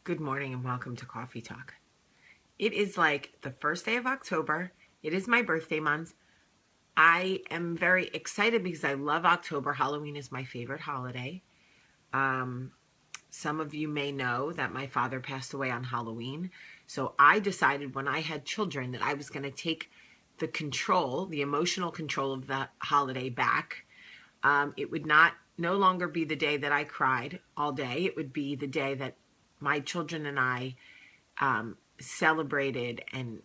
Good morning and welcome to Coffee Talk. It is like the first day of October. It is my birthday month. I am very excited because I love October. Halloween is my favorite holiday. Some of you may know that my father passed away on Halloween. So I decided when I had children that I was going to take the emotional control of the holiday back. It would no longer be the day that I cried all day. It would be the day that my children and I celebrated and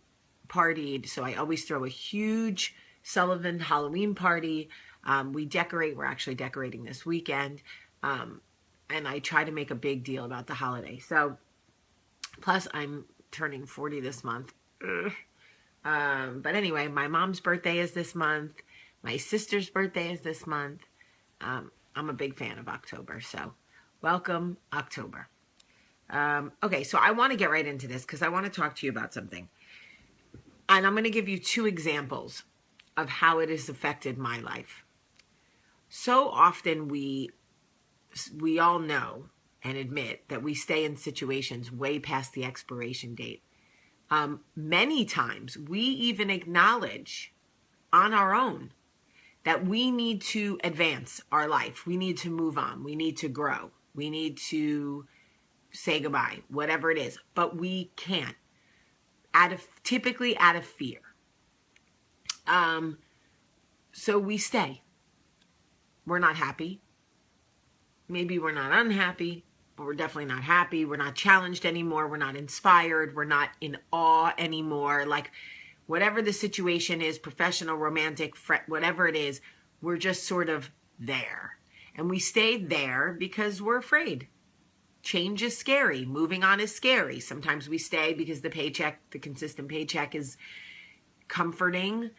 partied. So I always throw a huge Sullivan Halloween party. We decorate. We're actually decorating this weekend. And I try to make a big deal about the holiday. So plus I'm turning 40 this month. But anyway, my mom's birthday is this month. My sister's birthday is this month. I'm a big fan of October. So welcome October. Okay, so I want to get right into this because I want to talk to you about something. And I'm going to give you two examples of how it has affected my life. So often we all know and admit that we stay in situations way past the expiration date. Many times we even acknowledge on our own that we need to advance our life. We need to move on. We need to grow. We need to say goodbye, whatever it is, but we can't, typically out of fear. So we stay. We're not happy. Maybe we're not unhappy, but we're definitely not happy. We're not challenged anymore. We're not inspired. We're not in awe anymore. Like whatever the situation is, professional, romantic, whatever it is, we're just sort of there. And we stayed there because we're afraid. Change is scary. Moving on is scary. Sometimes we stay because the consistent paycheck is comforting,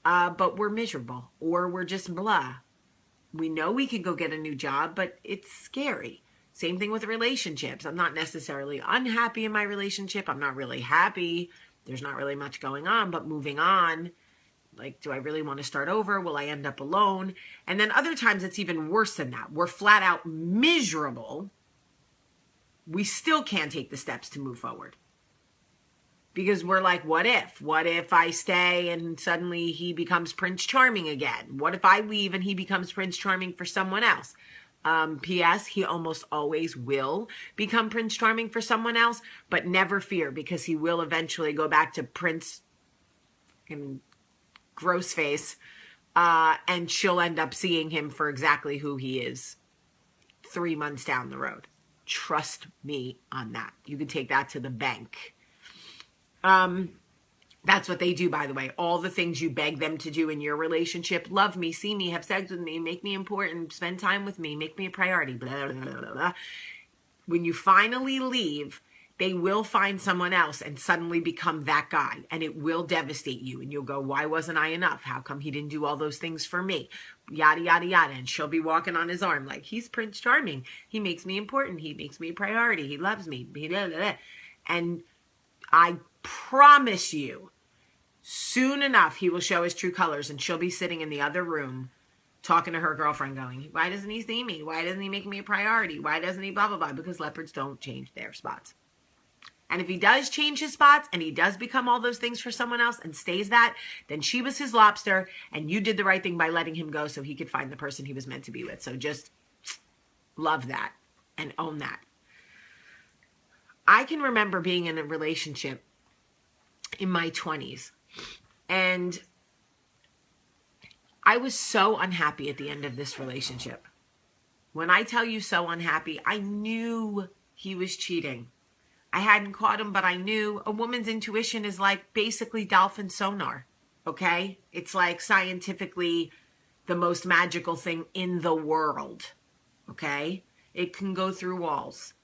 but we're miserable or we're just blah. We know we could go get a new job, but it's scary. Same thing with relationships. I'm not necessarily unhappy in my relationship. I'm not really happy. There's not really much going on, but moving on. Like, do I really want to start over? Will I end up alone? And then other times it's even worse than that. We're flat out miserable. We still can't take the steps to move forward. Because we're like, what if? What if I stay and suddenly he becomes Prince Charming again? What if I leave and he becomes Prince Charming for someone else? P.S. He almost always will become Prince Charming for someone else, but never fear because he will eventually go back to Prince and gross face, and she'll end up seeing him for exactly who he is 3 months down the road. Trust me on that. You can take that to the bank. That's what they do, by the way. All the things you beg them to do in your relationship. Love me, see me, have sex with me, make me important, spend time with me, make me a priority, blah, blah, blah, blah. When you finally leave, they will find someone else and suddenly become that guy. And it will devastate you. And you'll go, why wasn't I enough? How come he didn't do all those things for me? Yada, yada, yada. And she'll be walking on his arm like, he's Prince Charming. He makes me important. He makes me a priority. He loves me. Blah, blah, blah. And I promise you, soon enough, he will show his true colors. And she'll be sitting in the other room talking to her girlfriend going, why doesn't he see me? Why doesn't he make me a priority? Why doesn't he blah, blah, blah? Because leopards don't change their spots. And if he does change his spots and he does become all those things for someone else and stays that, then she was his lobster and you did the right thing by letting him go so he could find the person he was meant to be with. So just love that and own that. I can remember being in a relationship in my 20s and I was so unhappy at the end of this relationship. When I tell you so unhappy, I knew he was cheating. I hadn't caught him, but I knew. A woman's intuition is like basically Dolphin Sonar, okay? It's like scientifically the most magical thing in the world, okay? It can go through walls,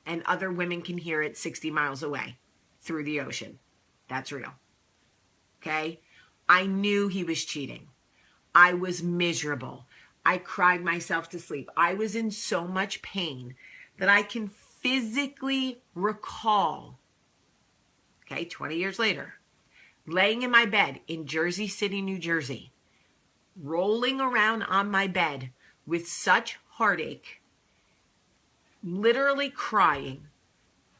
and other women can hear it 60 miles away through the ocean. That's real, okay? I knew he was cheating. I was miserable. I cried myself to sleep. I was in so much pain that I can physically recall, 20 years later, laying in my bed in Jersey City, New Jersey, rolling around on my bed with such heartache, literally crying,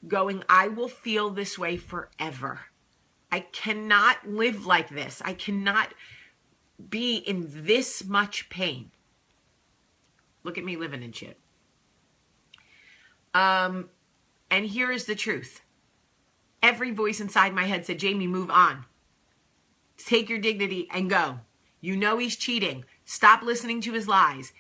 going, I will feel this way forever. I cannot live like this. I cannot be in this much pain. Look at me living in shit. And here is the truth. Every voice inside my head said, Jamie, move on. Take your dignity and go. You know he's cheating. Stop listening to his lies.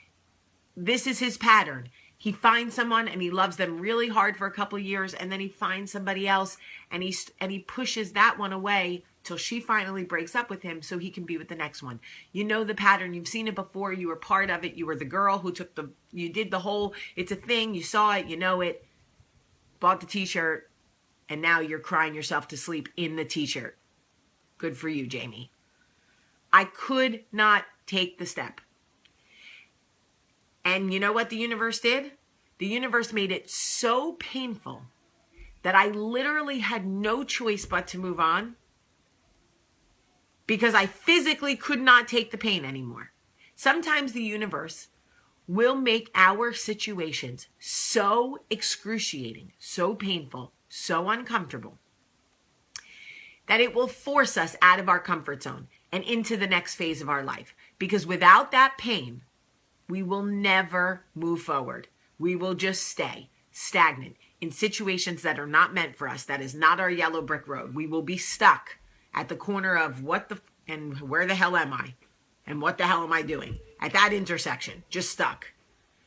This is his pattern. He finds someone and he loves them really hard for a couple of years, and then he finds somebody else and he pushes that one away till she finally breaks up with him so he can be with the next one. You know the pattern. You've seen it before. You were part of it. You were the girl who you did the whole, it's a thing. You saw it. You know it. Bought the t-shirt, and now you're crying yourself to sleep in the t-shirt. Good for you, Jamie. I could not take the step. And you know what the universe did? The universe made it so painful that I literally had no choice but to move on, because I physically could not take the pain anymore. Sometimes the universe will make our situations so excruciating, so painful, so uncomfortable, that it will force us out of our comfort zone and into the next phase of our life. Because without that pain, we will never move forward. We will just stay stagnant in situations that are not meant for us. That is not our yellow brick road. We will be stuck at the corner of and where the hell am I? And what the hell am I doing? At that intersection, just stuck.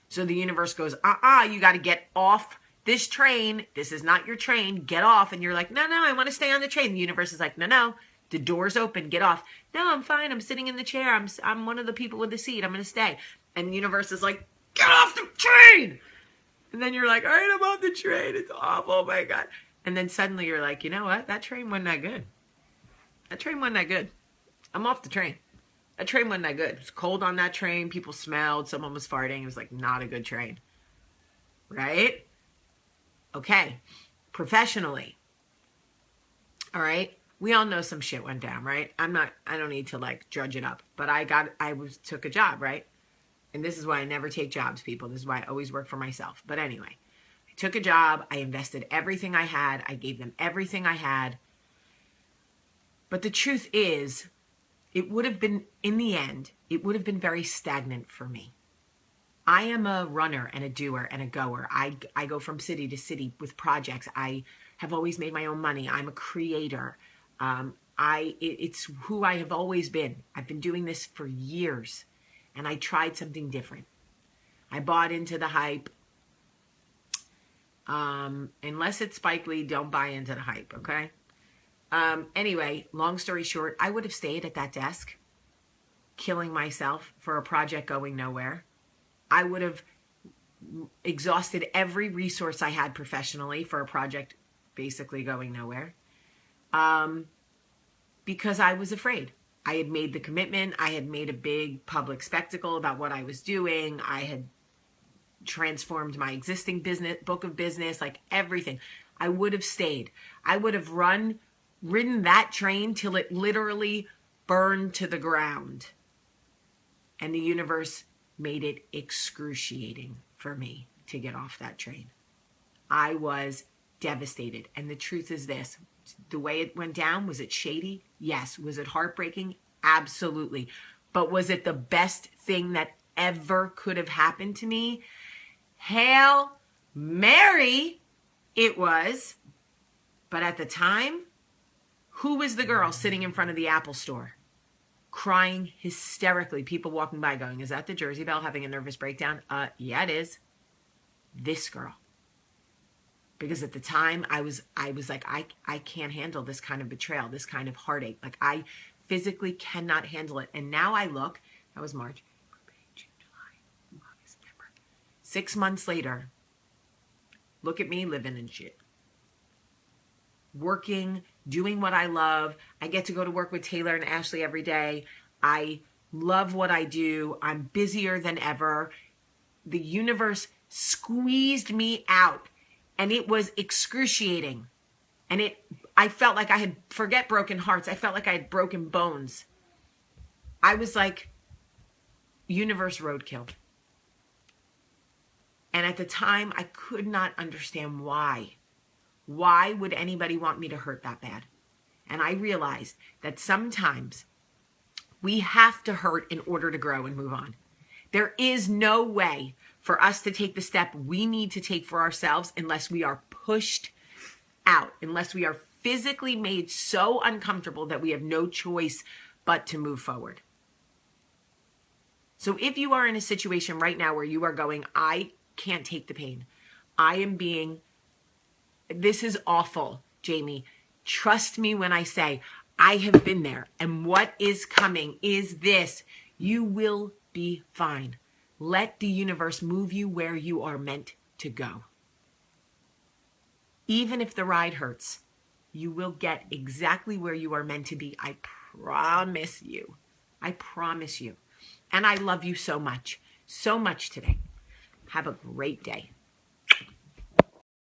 So the universe goes, you got to get off this train. This is not your train. Get off. And you're like, no, I want to stay on the train. The universe is like, no. The door's open. Get off. No, I'm fine. I'm sitting in the chair. I'm one of the people with the seat. I'm going to stay. And the universe is like, get off the train. And then you're like, all right, I'm on the train. It's awful. Oh my God. And then suddenly you're like, you know what? That train wasn't that good. That train wasn't that good. I'm off the train. That train wasn't that good. It was cold on that train. People smelled. Someone was farting. It was like not a good train. Right? Okay. Professionally. All right. We all know some shit went down, right? I don't need to like drudge it up, but I took a job, right? And this is why I never take jobs, people. This is why I always work for myself. But anyway, I took a job. I invested everything I had. I gave them everything I had. But the truth is, it would have been, in the end, it would have been very stagnant for me. I am a runner and a doer and a goer. I go from city to city with projects. I have always made my own money. I'm a creator. It's who I have always been. I've been doing this for years, and I tried something different. I bought into the hype. Unless it's Spike Lee, don't buy into the hype, okay? Anyway, long story short, I would have stayed at that desk, killing myself for a project going nowhere. I would have exhausted every resource I had professionally for a project basically going nowhere. Because I was afraid. I had made the commitment. I had made a big public spectacle about what I was doing. I had transformed my existing book of business, like everything. I would have stayed. I would have ridden that train till it literally burned to the ground. And the universe made it excruciating for me to get off that train. I was devastated. And the truth is this. The way it went down, was it shady? Yes. Was it heartbreaking? Absolutely. But was it the best thing that ever could have happened to me? Hail Mary, it was. But at the time, who was the girl sitting in front of the Apple store, crying hysterically? People walking by going, is that the Jersey Belle having a nervous breakdown? Yeah, it is. This girl. Because at the time, I was like, I can't handle this kind of betrayal, this kind of heartache. Like, I physically cannot handle it. And now I look, that was March, April, May, June, July, August, September. 6 months later, look at me living in shit. Working, doing what I love. I get to go to work with Taylor and Ashley every day. I love what I do. I'm busier than ever. The universe squeezed me out. And it was excruciating. And I felt like I had, forget broken hearts, I felt like I had broken bones. I was like, universe roadkill. And at the time, I could not understand why. Why would anybody want me to hurt that bad? And I realized that sometimes we have to hurt in order to grow and move on. There is no way for us to take the step we need to take for ourselves unless we are pushed out, unless we are physically made so uncomfortable that we have no choice but to move forward. So if you are in a situation right now where you are going, I can't take the pain. This is awful, Jamie. Trust me when I say I have been there. And what is coming is this. You will be fine. Let the universe move you where you are meant to go. Even if the ride hurts, you will get exactly where you are meant to be. I promise you. I promise you. And I love you so much today. Have a great day.